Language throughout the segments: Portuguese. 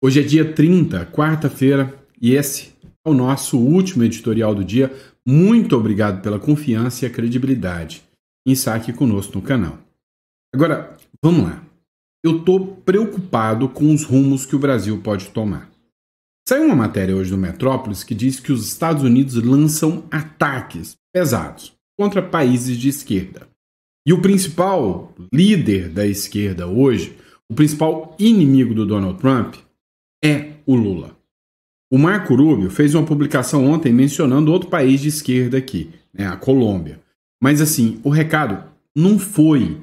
Hoje é dia 30, quarta-feira, e esse é o nosso último editorial do dia. Muito obrigado pela confiança e a credibilidade em estar aqui conosco no canal. Agora, vamos lá. Eu estou preocupado com os rumos que o Brasil pode tomar. Saiu uma matéria hoje no Metrópolis que diz que os Estados Unidos lançam ataques pesados contra países de esquerda. E o principal líder da esquerda hoje, o principal inimigo do Donald Trump, é o Lula. O Marco Rubio fez uma publicação ontem mencionando outro país de esquerda aqui, né, a Colômbia. Mas assim, o recado não foi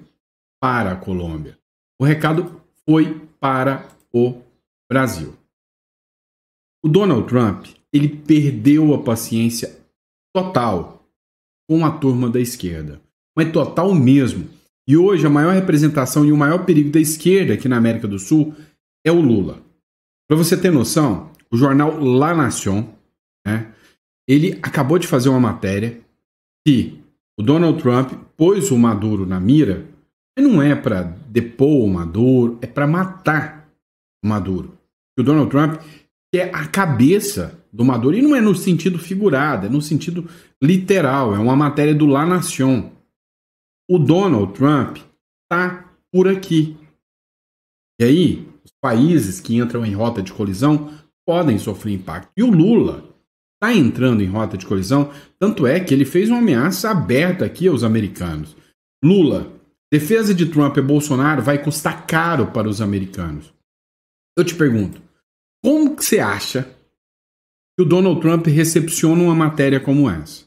para a Colômbia. O recado foi para o Brasil. O Donald Trump, ele perdeu a paciência total com a turma da esquerda. Mas total mesmo. E hoje a maior representação e o maior perigo da esquerda aqui na América do Sul é o Lula. Para você ter noção, o jornal La Nación, né, ele acabou de fazer uma matéria que o Donald Trump pôs o Maduro na mira, mas não é para depor o Maduro, é para matar o Maduro. O Donald Trump quer a cabeça do Maduro, e não é no sentido figurado, é no sentido literal, é uma matéria do La Nación. O Donald Trump está por aqui. E aí, os países que entram em rota de colisão podem sofrer impacto. E o Lula está entrando em rota de colisão, tanto é que ele fez uma ameaça aberta aqui aos americanos. Lula, defesa de Trump e Bolsonaro vai custar caro para os americanos. Eu te pergunto, como que você acha que o Donald Trump recepciona uma matéria como essa?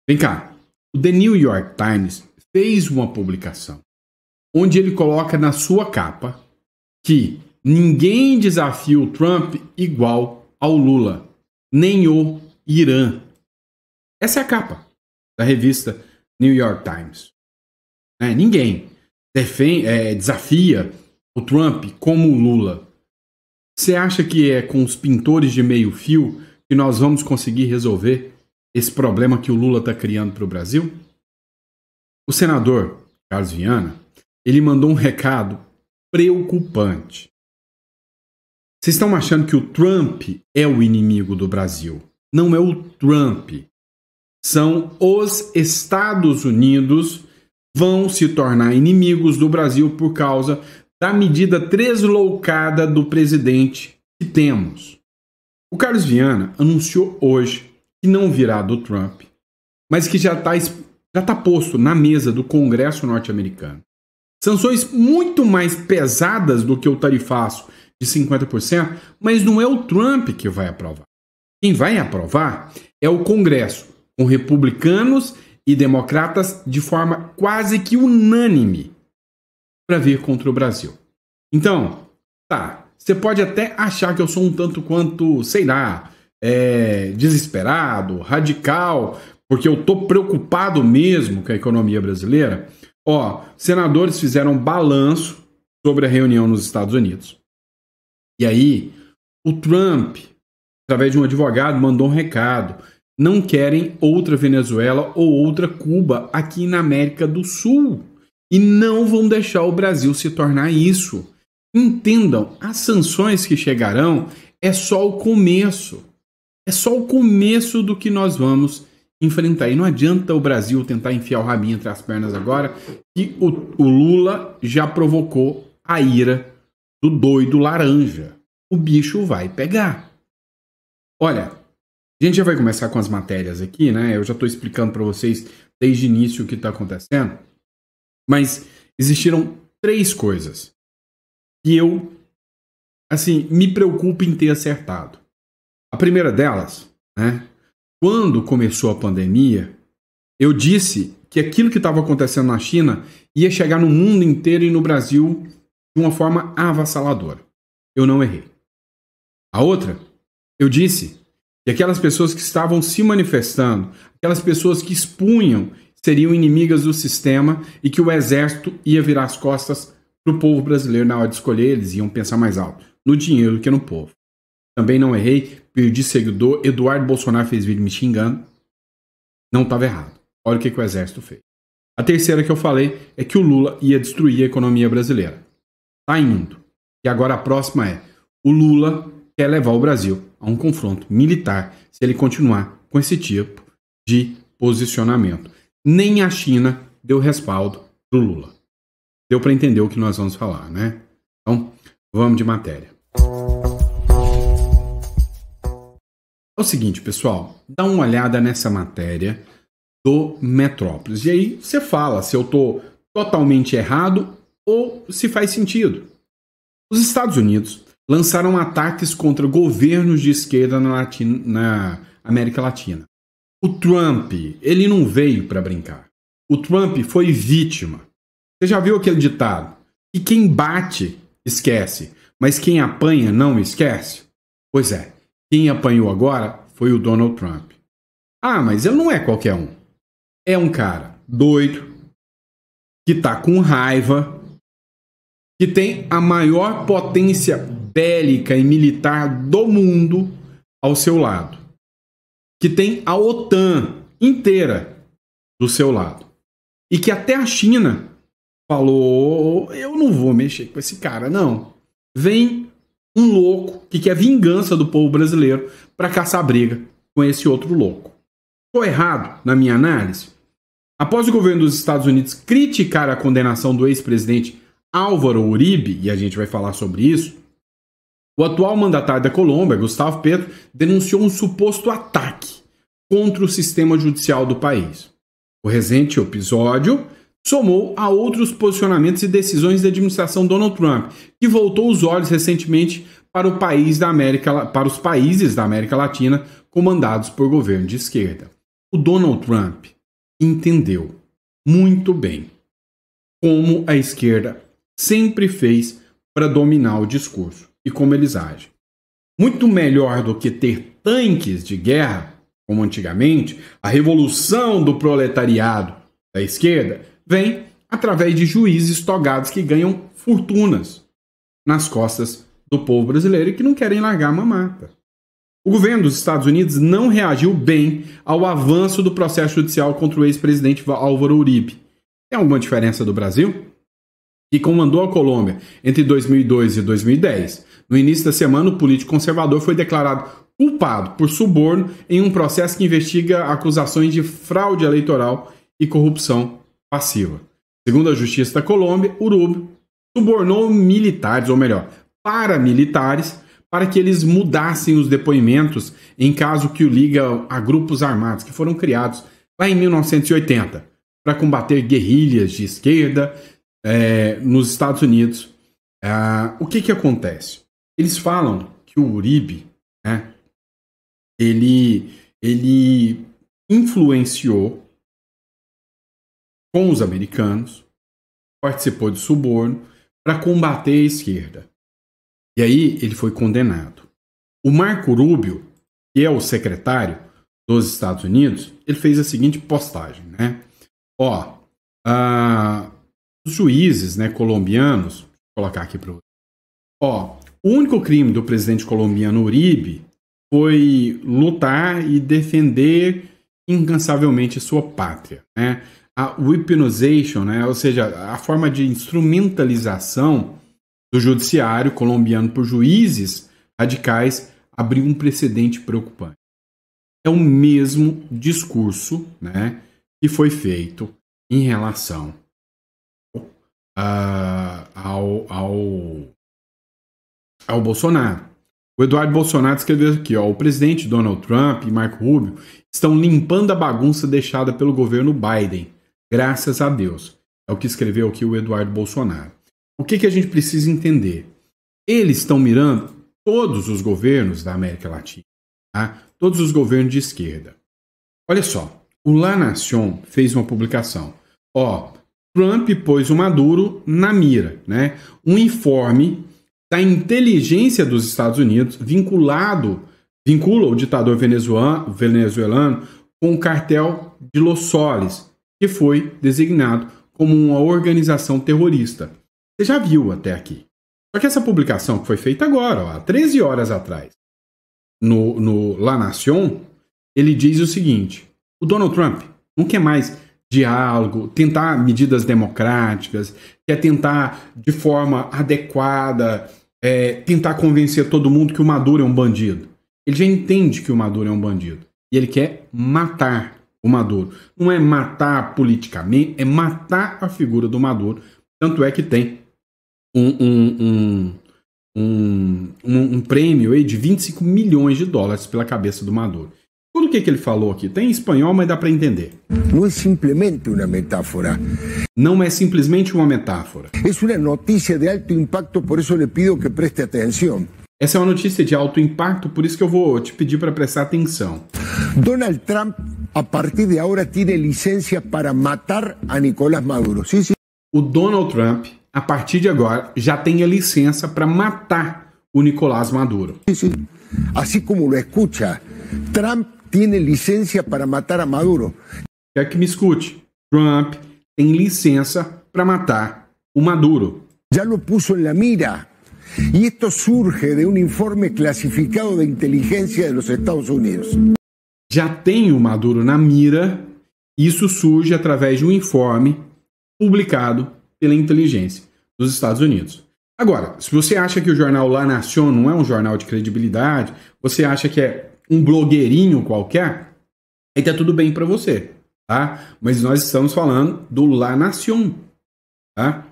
Vem cá, o The New York Times fez uma publicação onde ele coloca na sua capa que ninguém desafia o Trump igual ao Lula, nem o Irã. Essa é a capa da revista New York Times. Ninguém desafia o Trump como o Lula. Você acha que é com os pintores de meio fio que nós vamos conseguir resolver esse problema que o Lula está criando para o Brasil? O senador Carlos Viana, ele mandou um recado preocupante. Vocês estão achando que o Trump é o inimigo do Brasil? Não é o Trump. São os Estados Unidos vão se tornar inimigos do Brasil por causa da medida tresloucada do presidente que temos. O Carlos Viana anunciou hoje que não virá do Trump, mas que já está posto na mesa do Congresso norte-americano. Sanções muito mais pesadas do que o tarifaço de 50%, mas não é o Trump que vai aprovar. Quem vai aprovar é o Congresso, com republicanos e democratas de forma quase que unânime para vir contra o Brasil. Então, você pode até achar que eu sou um tanto quanto, sei lá, desesperado, radical, porque eu estou preocupado mesmo com a economia brasileira. Senadores fizeram balanço sobre a reunião nos Estados Unidos. E aí, o Trump, através de um advogado, mandou um recado. Não querem outra Venezuela ou outra Cuba aqui na América do Sul. E não vão deixar o Brasil se tornar isso. Entendam, as sanções que chegarão é só o começo. É só o começo do que nós vamos enfrentar. E não adianta o Brasil tentar enfiar o rabinho entre as pernas agora, que o Lula já provocou a ira do doido laranja. O bicho vai pegar. Olha, a gente já vai começar com as matérias aqui, né? Eu já estou explicando para vocês desde o início o que está acontecendo. Mas existiram 3 coisas que eu, me preocupo em ter acertado. A primeira delas, né? Quando começou a pandemia, eu disse que aquilo que estava acontecendo na China ia chegar no mundo inteiro e no Brasil de uma forma avassaladora. Eu não errei. A outra, eu disse que aquelas pessoas que estavam se manifestando, aquelas pessoas que expunham, seriam inimigas do sistema e que o exército ia virar as costas para o povo brasileiro na hora de escolher. Eles iam pensar mais alto no dinheiro do que no povo. Também não errei, perdi seguidor. Eduardo Bolsonaro fez vídeo me xingando. Não estava errado. Olha o que o exército fez. A terceira que eu falei é que o Lula ia destruir a economia brasileira. Está indo. E agora a próxima é: o Lula quer levar o Brasil a um confronto militar se ele continuar com esse tipo de posicionamento. Nem a China deu respaldo para o Lula. Deu para entender o que nós vamos falar, né? Então, vamos de matéria. É o seguinte, pessoal, dá uma olhada nessa matéria do Metrópolis. E aí você fala se eu estou totalmente errado ou se faz sentido. Os Estados Unidos lançaram ataques contra governos de esquerda na América Latina. O Trump, ele não veio para brincar. O Trump foi vítima. Você já viu aquele ditado? Que quem bate, esquece, mas quem apanha, não esquece? Pois é, quem apanhou agora foi o Donald Trump. Ah, mas ele não é qualquer um. É um cara doido, que tá com raiva, que tem a maior potência bélica e militar do mundo ao seu lado, que tem a OTAN inteira do seu lado, e que até a China falou, eu não vou mexer com esse cara, não. Vem um louco que quer vingança do povo brasileiro para caçar briga com esse outro louco. Estou errado na minha análise? Após o governo dos Estados Unidos criticar a condenação do ex-presidente Álvaro Uribe, e a gente vai falar sobre isso, o atual mandatário da Colômbia, Gustavo Petro, denunciou um suposto ataque contra o sistema judicial do país. O recente episódio somou a outros posicionamentos e decisões da administração Donald Trump, que voltou os olhos recentemente para os países da América Latina comandados por governo de esquerda. O Donald Trump entendeu muito bem como a esquerda sempre fez para dominar o discurso e como eles agem. Muito melhor do que ter tanques de guerra, como antigamente, a revolução do proletariado da esquerda vem através de juízes togados que ganham fortunas nas costas do povo brasileiro e que não querem largar a mamata. O governo dos Estados Unidos não reagiu bem ao avanço do processo judicial contra o ex-presidente Álvaro Uribe. Tem alguma diferença do Brasil? Que comandou a Colômbia entre 2002 e 2010. No início da semana, o político conservador foi declarado culpado por suborno em um processo que investiga acusações de fraude eleitoral e corrupção passiva. Segundo a Justiça da Colômbia, Uribe subornou militares, ou melhor, paramilitares, para que eles mudassem os depoimentos em caso que o liga a grupos armados que foram criados lá em 1980 para combater guerrilhas de esquerda nos Estados Unidos. O que acontece? Eles falam que o Uribe, ele influenciou com os americanos, participou de suborno para combater a esquerda. E aí ele foi condenado. O Marco Rubio, que é o secretário dos Estados Unidos, ele fez a seguinte postagem, né? Os juízes, colombianos, vou colocar aqui para o único crime do presidente colombiano Uribe foi lutar e defender incansavelmente sua pátria, né? A weaponization, ou seja, a forma de instrumentalização do judiciário colombiano por juízes radicais abriu um precedente preocupante. É o mesmo discurso, que foi feito em relação ao Bolsonaro. O Eduardo Bolsonaro escreveu aqui, o presidente Donald Trump e Marco Rubio estão limpando a bagunça deixada pelo governo Biden. Graças a Deus. É o que escreveu aqui o Eduardo Bolsonaro. O que a gente precisa entender? Eles estão mirando todos os governos da América Latina, todos os governos de esquerda. Olha só, o La Nación fez uma publicação. Trump pôs o Maduro na mira, Um informe da inteligência dos Estados Unidos vincula o ditador venezuelano com o cartel de Los Soles, que foi designado como uma organização terrorista. Você já viu até aqui. Só que essa publicação que foi feita agora, há 13 horas atrás, no La Nación, ele diz o seguinte: o Donald Trump não quer mais diálogo, tentar medidas democráticas, quer tentar de forma adequada tentar convencer todo mundo que o Maduro é um bandido. Ele já entende que o Maduro é um bandido. E ele quer matar o Maduro. Não é matar politicamente, é matar a figura do Maduro. Tanto é que tem um prêmio aí de 25 milhões de dólares pela cabeça do Maduro. Tudo o que ele falou aqui tem em espanhol, mas dá para entender. Não é simplesmente uma metáfora. Não é simplesmente uma metáfora. É uma notícia de alto impacto, por isso lhe pido que preste atenção. Essa é uma notícia de alto impacto, por isso que eu vou te pedir para prestar atenção. Donald Trump, a partir de agora, tem licença para matar a Nicolás Maduro. Sim, sim. O Donald Trump, a partir de agora, já tem a licença para matar o Nicolás Maduro. Sim, sim. Assim como lo escucha, Trump tem licença para matar a Maduro. Quer que me escute? Trump tem licença para matar o Maduro. Já lo puso en la mira. Y esto surge de un informe clasificado de inteligencia de los Estados Unidos. Já tem o Maduro na mira. Isso surge através de um informe publicado pela inteligência dos Estados Unidos. Agora, se você acha que o jornal La Nación não é um jornal de credibilidade, você acha que é um blogueirinho qualquer, aí tá tudo bem para você, tá? Mas nós estamos falando do La Nación, tá?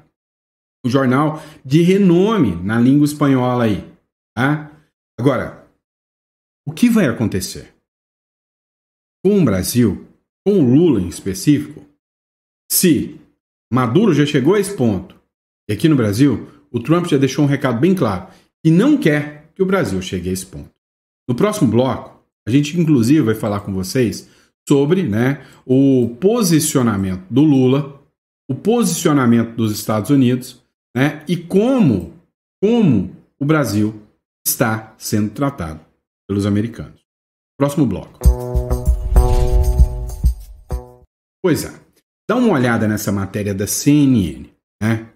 O jornal de renome na língua espanhola aí, tá? Agora, o que vai acontecer com o Brasil, com o Lula em específico, se Maduro já chegou a esse ponto, e aqui no Brasil, o Trump já deixou um recado bem claro, que não quer que o Brasil chegue a esse ponto. No próximo bloco, a gente inclusive vai falar com vocês sobre, né, o posicionamento do Lula, o posicionamento dos Estados Unidos, né, e como o Brasil está sendo tratado pelos americanos. Próximo bloco. Pois é, dá uma olhada nessa matéria da CNN, né?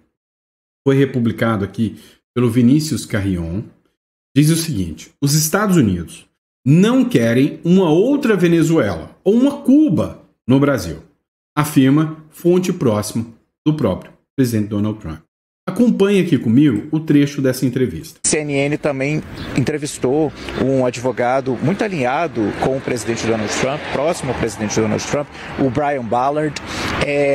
Foi republicado aqui pelo Vinícius Carrion. Diz o seguinte: os Estados Unidos não querem uma outra Venezuela ou uma Cuba no Brasil, afirma fonte próxima do próprio presidente Donald Trump. Acompanhe aqui comigo o trecho dessa entrevista. A CNN também entrevistou um advogado muito alinhado com o presidente Donald Trump, próximo ao presidente Donald Trump, o Brian Ballard.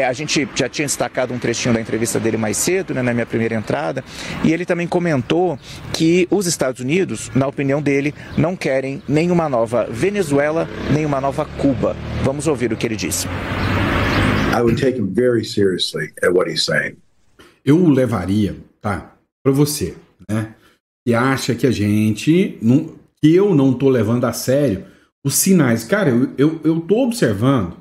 A gente já tinha destacado um trechinho da entrevista dele mais cedo, né, na minha primeira entrada, e ele também comentou que os Estados Unidos, na opinião dele, não querem nenhuma nova Venezuela, nem uma nova Cuba. Vamos ouvir o que ele disse. I would take him very seriously at what he's saying. Eu o levaria, tá, para você, né, que acha que que eu não tô levando a sério os sinais. Cara, eu tô observando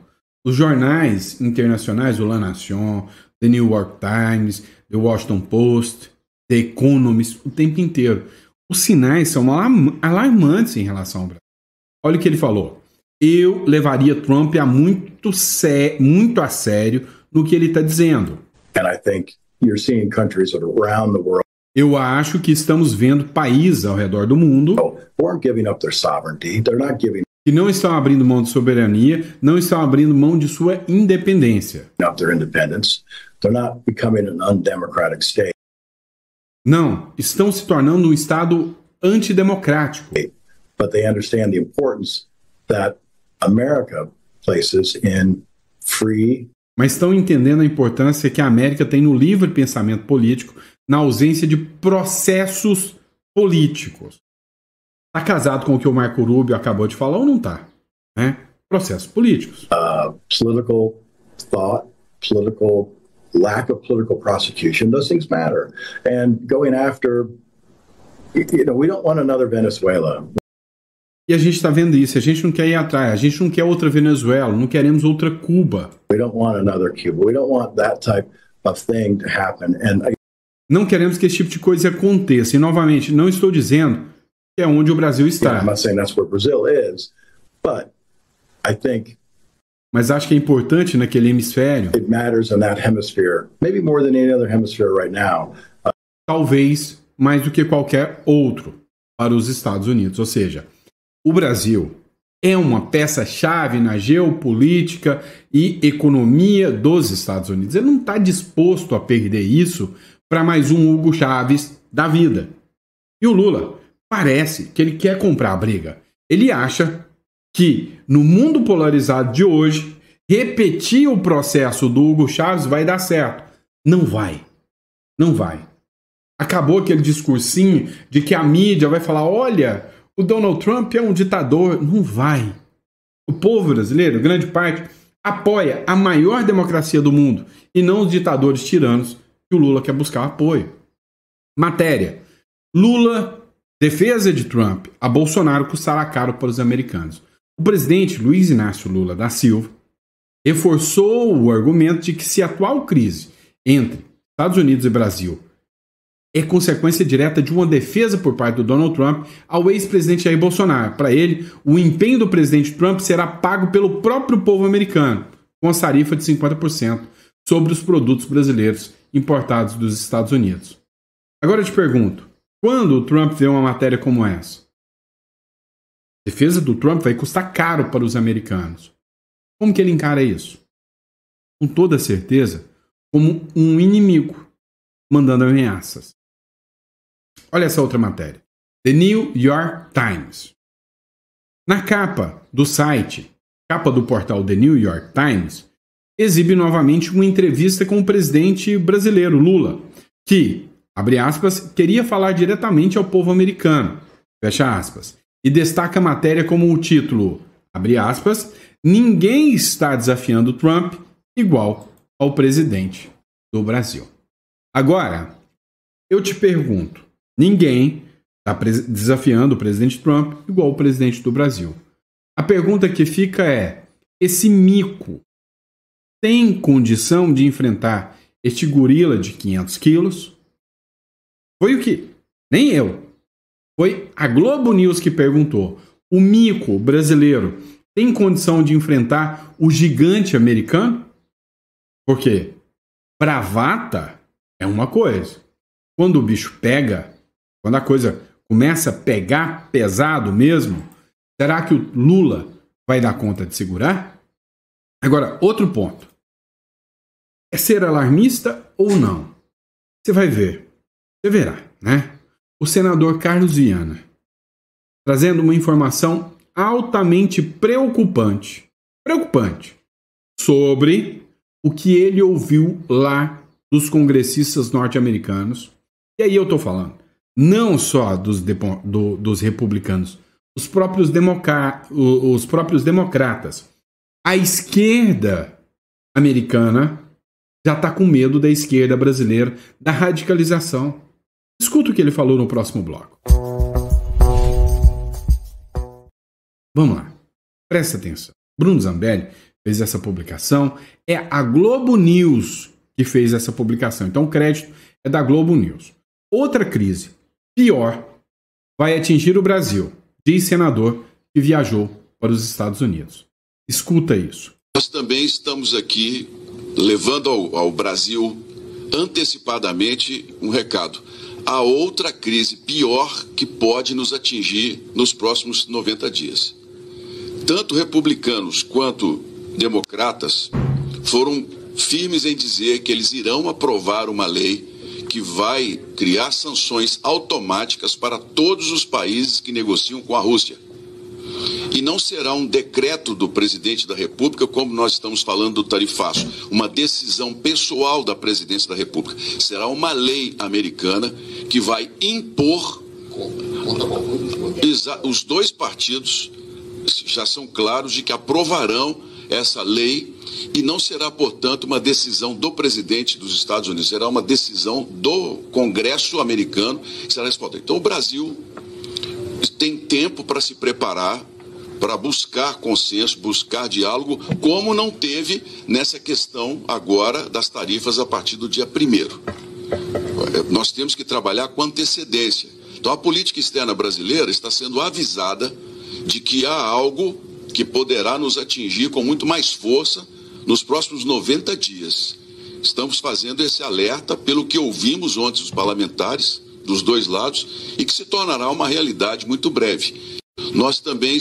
os jornais internacionais, o La Nación, The New York Times, The Washington Post, The Economist, o tempo inteiro. Os sinais são alarmantes em relação ao Brasil. Olha o que ele falou. Eu levaria Trump muito a sério no que ele está dizendo. And I think you're seeing countries around the world. Eu acho que estamos vendo países ao redor do mundo Who aren't giving up their sovereignty. They're not giving que não estão abrindo mão de soberania, não estão abrindo mão de sua independência. up their independence. They're not becoming an undemocratic state. Não, estão se tornando um Estado antidemocrático. But they understand the importance that America places in free. Mas estão entendendo a importância que a América tem no livre pensamento político, na ausência de processos políticos. Está casado com o que o Marco Rubio acabou de falar ou não está? Né? Processos políticos. Political thought, lack of political prosecution, those things matter. And going after, we don't want another Venezuela. E a gente está vendo isso, a gente não quer ir atrás, a gente não quer outra Venezuela, não queremos outra Cuba. We don't want another Cuba. We don't want that type of thing to happen. And não queremos que esse tipo de coisa aconteça. E, novamente, não estou dizendo que é onde o Brasil está. I'm not saying that's where Brazil is, but I think mas acho que é importante naquele hemisfério. It matters in that hemisphere, maybe more than any other hemisphere right now. Talvez mais do que qualquer outro para os Estados Unidos. Ou seja, o Brasil é uma peça-chave na geopolítica e economia dos Estados Unidos. Ele não está disposto a perder isso para mais um Hugo Chávez da vida. E o Lula parece que ele quer comprar a briga. Ele acha que no mundo polarizado de hoje, repetir o processo do Hugo Chávez vai dar certo. Não vai. Não vai. Acabou aquele discursinho de que a mídia vai falar, olha, o Donald Trump é um ditador. Não vai. O povo brasileiro, grande parte, apoia a maior democracia do mundo e não os ditadores tiranos que o Lula quer buscar apoio. Matéria. Lula, defesa de Trump, a Bolsonaro custará caro para os americanos. O presidente Luiz Inácio Lula da Silva reforçou o argumento de que se a atual crise entre Estados Unidos e Brasil é consequência direta de uma defesa por parte do Donald Trump ao ex-presidente Jair Bolsonaro. Para ele, o empenho do presidente Trump será pago pelo próprio povo americano, com a tarifa de 50% sobre os produtos brasileiros importados dos Estados Unidos. Agora eu te pergunto, quando o Trump vê uma matéria como essa? A defesa do Trump vai custar caro para os americanos. Como que ele encara isso? Com toda certeza, como um inimigo, mandando ameaças. Olha essa outra matéria. The New York Times. Na capa do site, capa do portal The New York Times, exibe novamente uma entrevista com o presidente brasileiro, Lula, que, abre aspas, queria falar diretamente ao povo americano, fecha aspas, e destaca a matéria como o título, abre aspas, ninguém está desafiando Trump igual ao presidente do Brasil. Agora, eu te pergunto, ninguém está desafiando o presidente Trump igual ao presidente do Brasil. A pergunta que fica é, esse mico tem condição de enfrentar este gorila de 500 quilos? Foi o que? Nem eu. Foi a Globo News que perguntou. O mico brasileiro tem condição de enfrentar o gigante americano? Porque bravata é uma coisa. Quando o bicho pega, quando a coisa começa a pegar pesado mesmo, será que o Lula vai dar conta de segurar? Agora, outro ponto. É ser alarmista ou não? Você vai ver. Você verá, né? O senador Carlos Viana trazendo uma informação altamente preocupante sobre o que ele ouviu lá dos congressistas norte-americanos. E aí eu estou falando não só dos republicanos, os próprios democratas. A esquerda americana já está com medo da esquerda brasileira, da radicalização. Escuta o que ele falou no próximo bloco. Vamos lá. Presta atenção. Bruno Zambelli fez essa publicação. É a Globo News que fez essa publicação. Então o crédito é da Globo News. Outra crise, pior, vai atingir o Brasil, diz senador que viajou para os Estados Unidos. Escuta isso. Nós também estamos aqui levando ao Brasil antecipadamente um recado. Há outra crise pior que pode nos atingir nos próximos 90 dias. Tanto republicanos quanto democratas foram firmes em dizer que eles irão aprovar uma lei que vai criar sanções automáticas para todos os países que negociam com a Rússia. E não será um decreto do presidente da República, como nós estamos falando do tarifaço, uma decisão pessoal da presidência da República. Será uma lei americana que vai impor. Os dois partidos já são claros de que aprovarão essa lei e não será, portanto, uma decisão do presidente dos Estados Unidos, será uma decisão do Congresso americano que será respondida. Então o Brasil tem tempo para se preparar, para buscar consenso, buscar diálogo, como não teve nessa questão agora das tarifas a partir do dia 1º. Nós temos que trabalhar com antecedência. Então a política externa brasileira está sendo avisada de que há algo que poderá nos atingir com muito mais força nos próximos 90 dias. Estamos fazendo esse alerta pelo que ouvimos ontem dos parlamentares dos dois lados e que se tornará uma realidade muito breve. Nós também...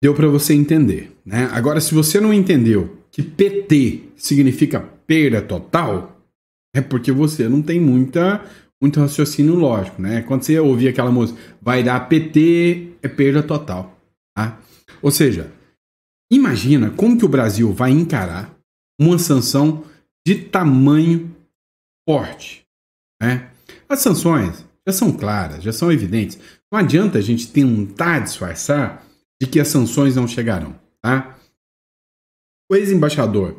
Deu para você entender, né? Agora, se você não entendeu que PT significa perda total, é porque você não tem muita muito raciocínio lógico, né? Quando você ouvir aquela música, vai dar PT, é perda total, tá? Ou seja, imagina como que o Brasil vai encarar uma sanção de tamanho forte, né? As sanções já são claras, já são evidentes. Não adianta a gente tentar disfarçar de que as sanções não chegarão, tá? O ex-embaixador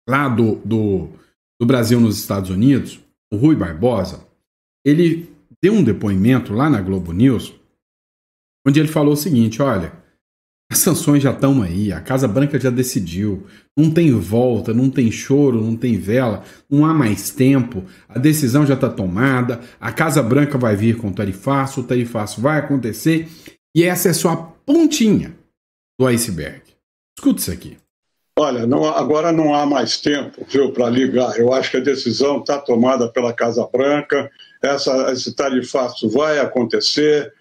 lá do Brasil nos Estados Unidos, o Rui Barbosa, ele deu um depoimento lá na Globo News, onde ele falou o seguinte: olha, as sanções já estão aí, a Casa Branca já decidiu, não tem volta, não tem choro, não tem vela, não há mais tempo, a decisão já está tomada, a Casa Branca vai vir com o tarifaço vai acontecer, e essa é só a pontinha do iceberg. Escuta isso aqui. Olha, agora não há mais tempo, viu, para ligar. Eu acho que a decisão está tomada pela Casa Branca, esse tarifaço vai acontecer.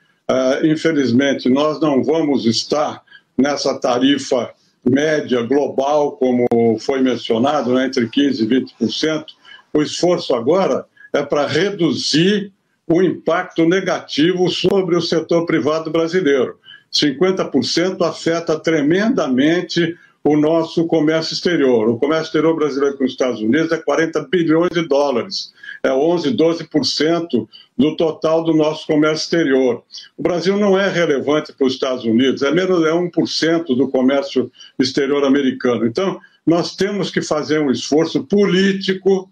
Infelizmente, nós não vamos estar nessa tarifa média global, como foi mencionado, né, entre 15% e 20%. O esforço agora é para reduzir o impacto negativo sobre o setor privado brasileiro. 50% afeta tremendamente o nosso comércio exterior. O comércio exterior brasileiro com os Estados Unidos é 40 bilhões de dólares. É 11%, 12% do total do nosso comércio exterior. O Brasil não é relevante para os Estados Unidos, é 1% do comércio exterior americano. Então, nós temos que fazer um esforço político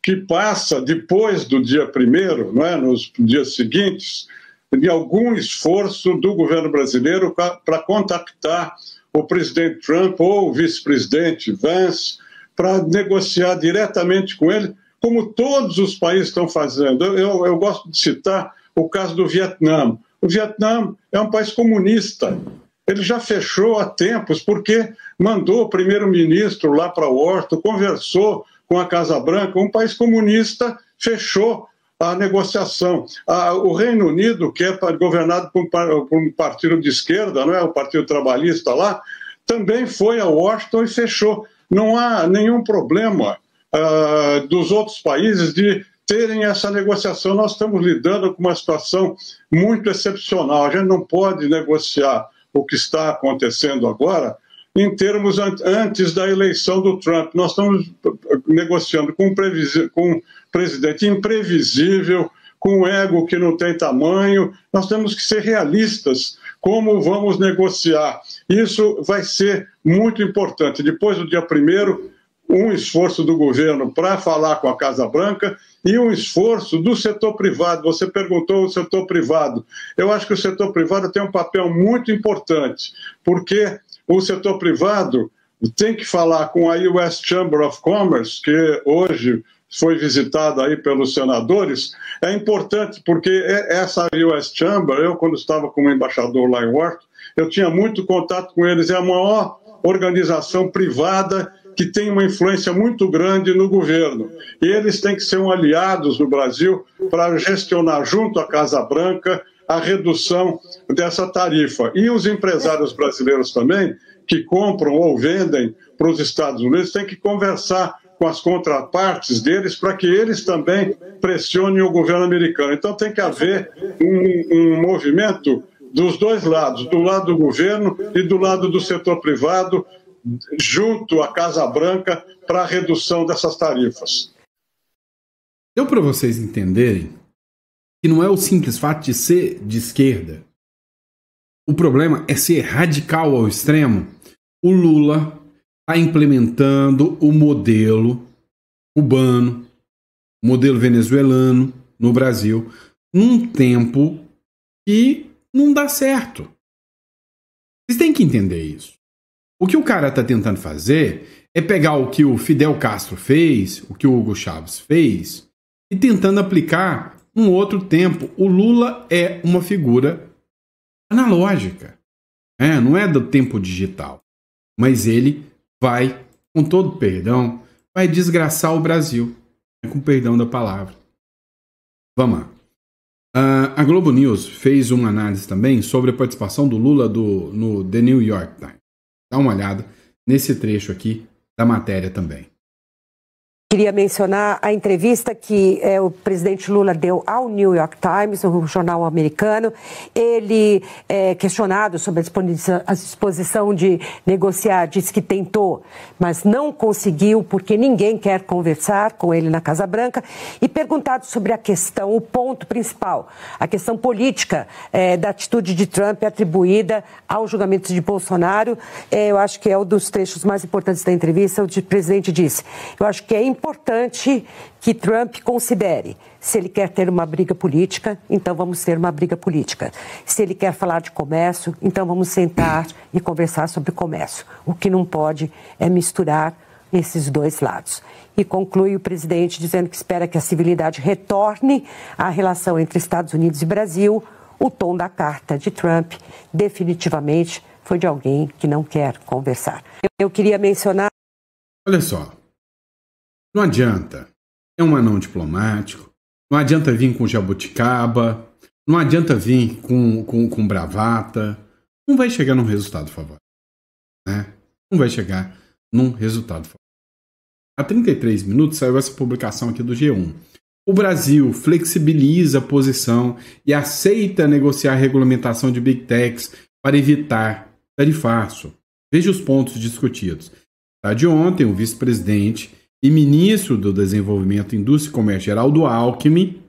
que passa, depois do dia 1º, não é, nos dias seguintes, de algum esforço do governo brasileiro para contactar o presidente Trump ou o vice-presidente Vance para negociar diretamente com ele, como todos os países estão fazendo. Eu gosto de citar o caso do Vietnã. O Vietnã é um país comunista. Ele já fechou há tempos porque mandou o primeiro-ministro lá para Washington, conversou com a Casa Branca, um país comunista fechou a negociação. O Reino Unido, que é governado por um partido de esquerda, não é? O Partido Trabalhista lá, também foi a Washington e fechou. Não há nenhum problema dos outros países de terem essa negociação. Nós estamos lidando com uma situação muito excepcional. A gente não pode negociar o que está acontecendo agora em termos antes da eleição do Trump. Nós estamos negociando com um presidente imprevisível, com um ego que não tem tamanho. Nós temos que ser realistas. Como vamos negociar? Isso vai ser muito importante. Depois do dia 1º, um esforço do governo para falar com a Casa Branca e um esforço do setor privado. Você perguntou o setor privado. Eu acho que o setor privado tem um papel muito importante, porque o setor privado tem que falar com a US Chamber of Commerce, que hoje foi visitada aí pelos senadores. É importante porque essa US Chamber, eu quando estava como embaixador lá em Washington, eu tinha muito contato com eles. É a maior organização privada que tem uma influência muito grande no governo. E eles têm que ser aliados do Brasil para gestionar junto à Casa Branca a redução dessa tarifa. E os empresários brasileiros também, que compram ou vendem para os Estados Unidos, têm que conversar com as contrapartes deles para que eles também pressionem o governo americano. Então tem que haver um movimento dos dois lados, do lado do governo e do lado do setor privado, junto à Casa Branca, para a redução dessas tarifas. Deu para vocês entenderem que não é o simples fato de ser de esquerda. O problema é ser radical ao extremo. O Lula está implementando o modelo cubano, o modelo venezuelano no Brasil, num tempo que não dá certo. Vocês têm que entender isso. O que o cara está tentando fazer é pegar o que o Fidel Castro fez, o que o Hugo Chávez fez, e tentando aplicar um outro tempo. O Lula é uma figura analógica, não é do tempo digital, mas ele vai, com todo perdão, vai desgraçar o Brasil, com perdão da palavra. Vamos lá. A Globo News fez uma análise também sobre a participação do Lula no The New York Times. Dá uma olhada nesse trecho aqui da matéria também. Queria mencionar a entrevista que o presidente Lula deu ao New York Times, um jornal americano. Ele, questionado sobre a disposição de negociar, disse que tentou, mas não conseguiu, porque ninguém quer conversar com ele na Casa Branca. E perguntado sobre a questão, o ponto principal, a questão política da atitude de Trump atribuída ao julgamento de Bolsonaro, eu acho que é um dos trechos mais importantes da entrevista. O presidente disse: eu acho que é importante que Trump considere, se ele quer ter uma briga política, então vamos ter uma briga política. Se ele quer falar de comércio, então vamos sentar e conversar sobre comércio. O que não pode é misturar esses dois lados. E conclui o presidente dizendo que espera que a civilidade retorne à relação entre Estados Unidos e Brasil. O tom da carta de Trump definitivamente foi de alguém que não quer conversar. Eu queria mencionar... Olha só. Não adianta. É um anão diplomático. Não adianta vir com jabuticaba. Não adianta vir com bravata. Não vai chegar num resultado favorável. Né? Não vai chegar num resultado favorável. Há 33 minutos saiu essa publicação aqui do G1. O Brasil flexibiliza a posição e aceita negociar a regulamentação de Big Techs para evitar tarifaço. Veja os pontos discutidos. De ontem, o vice-presidente e ministro do Desenvolvimento, Indústria e Comércio, Geraldo Alckmin,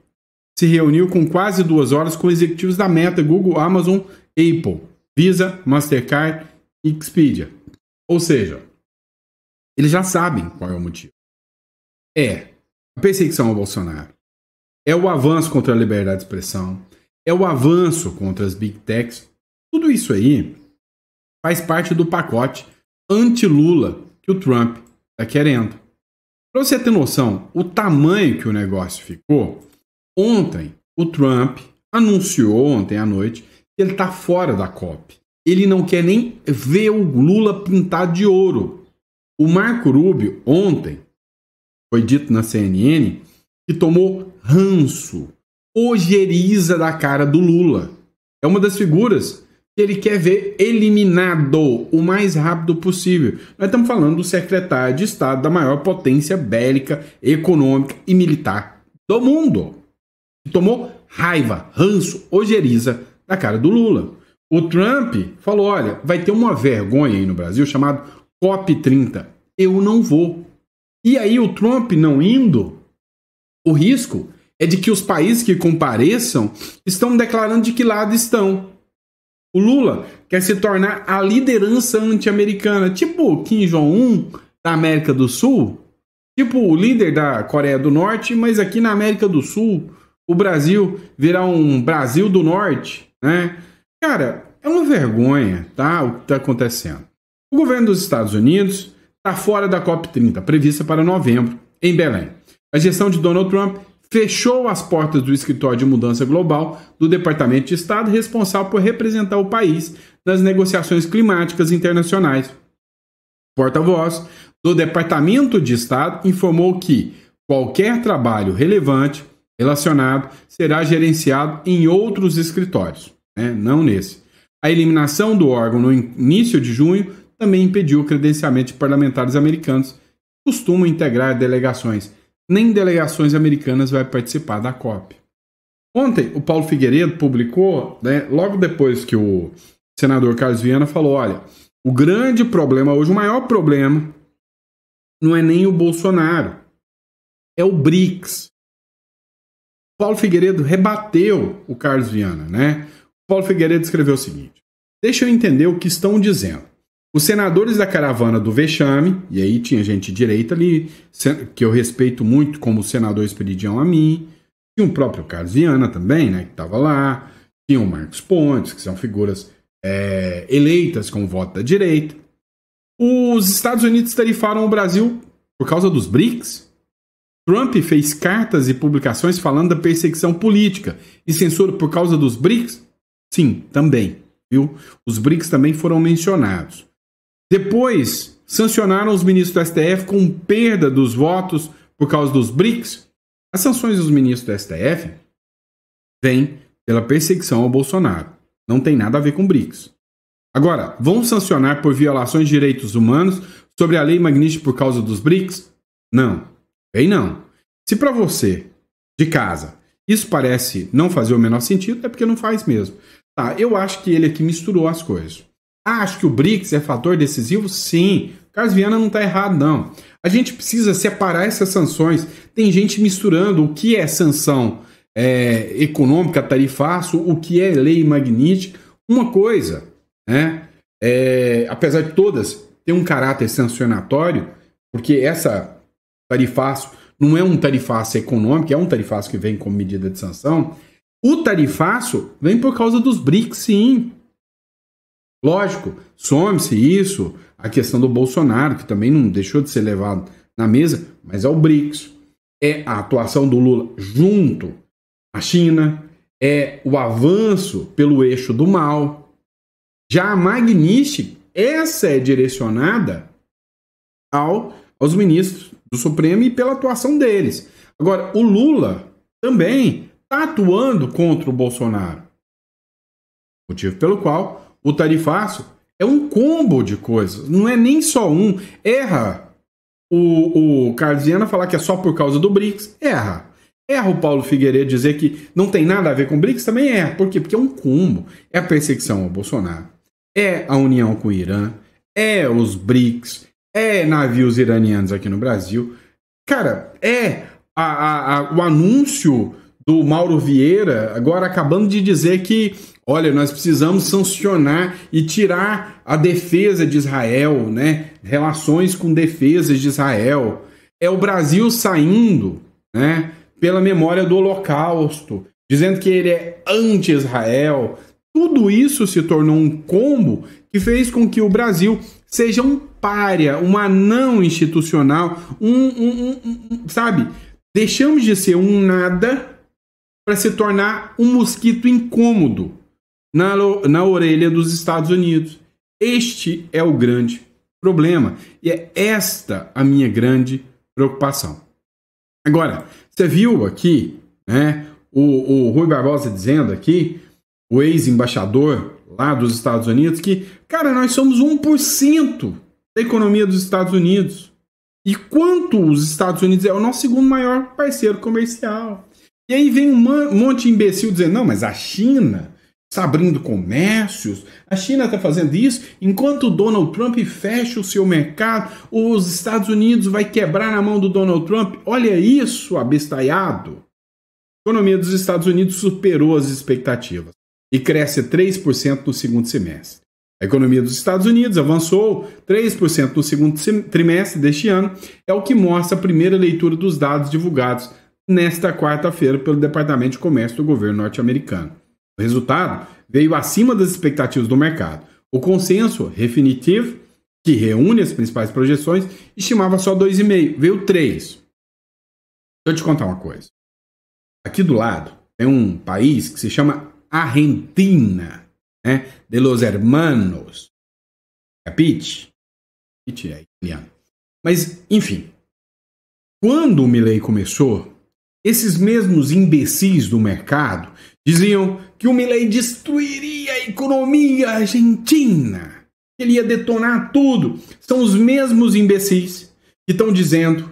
se reuniu com quase 2 horas com executivos da Meta, Google, Amazon, Apple, Visa, Mastercard e Expedia. Ou seja, eles já sabem qual é o motivo. É a perseguição ao Bolsonaro, é o avanço contra a liberdade de expressão, é o avanço contra as Big Techs. Tudo isso aí faz parte do pacote anti-Lula que o Trump está querendo. Para você ter noção, o tamanho que o negócio ficou, ontem o Trump anunciou, ontem à noite, que ele está fora da COP. Ele não quer nem ver o Lula pintado de ouro. O Marco Rubio, ontem, foi dito na CNN, que tomou ranço, ojeriza da cara do Lula. É uma das figuras que ele quer ver eliminado o mais rápido possível. Nós estamos falando do secretário de Estado da maior potência bélica, econômica e militar do mundo. Que tomou raiva, ranço, ojeriza da cara do Lula. O Trump falou, olha, vai ter uma vergonha aí no Brasil chamado COP30. Eu não vou. E aí o Trump não indo, o risco é de que os países que compareçam estão declarando de que lado estão. O Lula quer se tornar a liderança anti-americana, tipo Kim Jong-un da América do Sul, tipo o líder da Coreia do Norte, mas aqui na América do Sul, o Brasil virar um Brasil do Norte, né? Cara, é uma vergonha, tá? O que está acontecendo. O governo dos Estados Unidos está fora da COP30, prevista para novembro, em Belém. A gestão de Donald Trump fechou as portas do escritório de mudança global do Departamento de Estado, responsável por representar o país nas negociações climáticas internacionais. O porta-voz do Departamento de Estado informou que qualquer trabalho relevante relacionado será gerenciado em outros escritórios, né? Não nesse. A eliminação do órgão no início de junho também impediu o credenciamento de parlamentares americanos que costumam integrar delegações. Nem delegações americanas vai participar da COP. Ontem, o Paulo Figueiredo publicou, né, logo depois que o senador Carlos Viana falou, olha, o grande problema hoje, o maior problema, não é nem o Bolsonaro, é o BRICS. O Paulo Figueiredo rebateu o Carlos Viana, né? O Paulo Figueiredo escreveu o seguinte, deixa eu entender o que estão dizendo. Os senadores da caravana do vexame, e aí tinha gente de direita ali, que eu respeito muito como o senador Esperidião Amin, tinha o próprio Carlos Viana também, né, que estava lá, tinha o Marcos Pontes, que são figuras eleitas com voto da direita. Os Estados Unidos tarifaram o Brasil por causa dos BRICS. Trump fez cartas e publicações falando da perseguição política e censura por causa dos BRICS? Sim, também, viu? Os BRICS também foram mencionados. Depois, sancionaram os ministros do STF com perda dos votos por causa dos BRICS. As sanções dos ministros do STF vêm pela perseguição ao Bolsonaro. Não tem nada a ver com BRICS. Agora, vão sancionar por violações de direitos humanos sobre a Lei Magnitsky por causa dos BRICS? Não. Bem, não. Se para você, de casa, isso parece não fazer o menor sentido, é porque não faz mesmo. Tá, eu acho que ele aqui misturou as coisas. Acho que o BRICS é fator decisivo? Sim. Carlos Viana não está errado, não. A gente precisa separar essas sanções. Tem gente misturando o que é sanção econômica, tarifaço, o que é lei Magnitsky. Uma coisa, né? Apesar de todas ter um caráter sancionatório, porque essa tarifaço não é um tarifaço econômico, é um tarifaço que vem como medida de sanção. O tarifaço vem por causa dos BRICS, sim. Lógico, some-se isso, a questão do Bolsonaro, que também não deixou de ser levado na mesa, mas é o BRICS. É a atuação do Lula junto à China, é o avanço pelo eixo do mal. Já a Magnitsky, essa é direcionada aos ministros do Supremo e pela atuação deles. Agora, o Lula também está atuando contra o Bolsonaro. Motivo pelo qual o tarifaço é um combo de coisas, não é nem só um. Erra o Carlos Viana falar que é só por causa do BRICS, erra. Erra o Paulo Figueiredo dizer que não tem nada a ver com o BRICS, também erra. Por quê? Porque é um combo. É a perseguição ao Bolsonaro, é a união com o Irã, é os BRICS, é navios iranianos aqui no Brasil. Cara, o anúncio do Mauro Vieira agora acabando de dizer que, olha, nós precisamos sancionar e tirar a defesa de Israel, né? Relações com defesas de Israel. É o Brasil saindo, né, pela memória do Holocausto, dizendo que ele é anti-Israel. Tudo isso se tornou um combo que fez com que o Brasil seja um pária, um anão institucional, sabe? Deixamos de ser um nada para se tornar um mosquito incômodo na orelha dos Estados Unidos. Este é o grande problema. E é esta a minha grande preocupação. Agora, você viu aqui, né, o Rui Barbosa dizendo aqui, o ex-embaixador lá dos Estados Unidos, que, cara, nós somos 1% da economia dos Estados Unidos. E quanto os Estados Unidos é o nosso segundo maior parceiro comercial. E aí vem um monte de imbecil dizendo, não, mas a China está abrindo comércios, a China está fazendo isso, enquanto o Donald Trump fecha o seu mercado, os Estados Unidos vai quebrar na mão do Donald Trump. Olha isso, abestalhado. A economia dos Estados Unidos superou as expectativas e cresce 3% no segundo semestre. A economia dos Estados Unidos avançou 3% no segundo trimestre deste ano, é o que mostra a primeira leitura dos dados divulgados nesta quarta-feira pelo Departamento de Comércio do governo norte-americano. O resultado veio acima das expectativas do mercado. O consenso definitivo, que reúne as principais projeções, estimava só 2,5, veio 3. Deixa eu te contar uma coisa. Aqui do lado tem um país que se chama Argentina, né? De los hermanos. Capite? Capite é italiano. Mas, enfim, quando o Milei começou, esses mesmos imbecis do mercado diziam que o Milei destruiria a economia argentina, que ele ia detonar tudo. São os mesmos imbecis que estão dizendo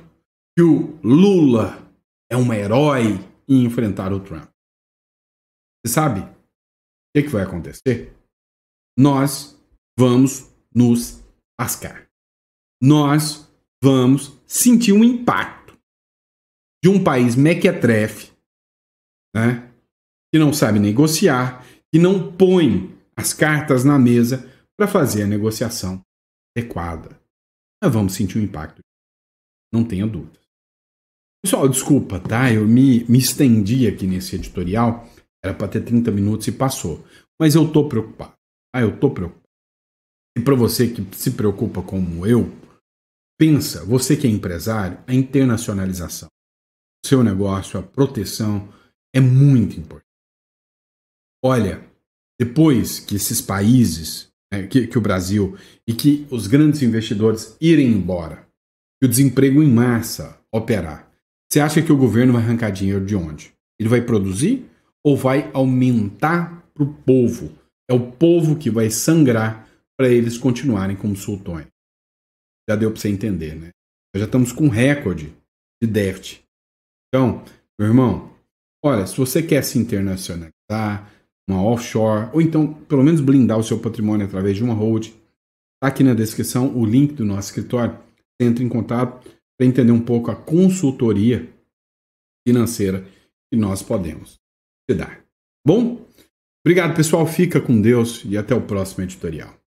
que o Lula é um herói em enfrentar o Trump. Você sabe o que vai acontecer? Nós vamos nos lascar. Nós vamos sentir um impacto de um país mequetrefe, né, que não sabe negociar, que não põe as cartas na mesa para fazer a negociação adequada. Nós vamos sentir um impacto. Não tenha dúvida. Pessoal, desculpa, tá? Eu me estendi aqui nesse editorial. Era para ter 30 minutos e passou. Mas eu tô preocupado. Eu tô preocupado. E para você que se preocupa como eu, pensa, você que é empresário, a internacionalização. O seu negócio, a proteção é muito importante. Olha, depois que esses países, que o Brasil e que os grandes investidores irem embora, que o desemprego em massa operar, você acha que o governo vai arrancar dinheiro de onde? Ele vai produzir ou vai aumentar para o povo? É o povo que vai sangrar para eles continuarem como sultões. Já deu para você entender, né? Nós já estamos com recorde de de déficit. Então, meu irmão, olha, se você quer se internacionalizar, uma offshore, ou então pelo menos blindar o seu patrimônio através de uma hold, está aqui na descrição o link do nosso escritório. Você entra em contato para entender um pouco a consultoria financeira que nós podemos te dar. Bom? Obrigado, pessoal. Fica com Deus e até o próximo editorial.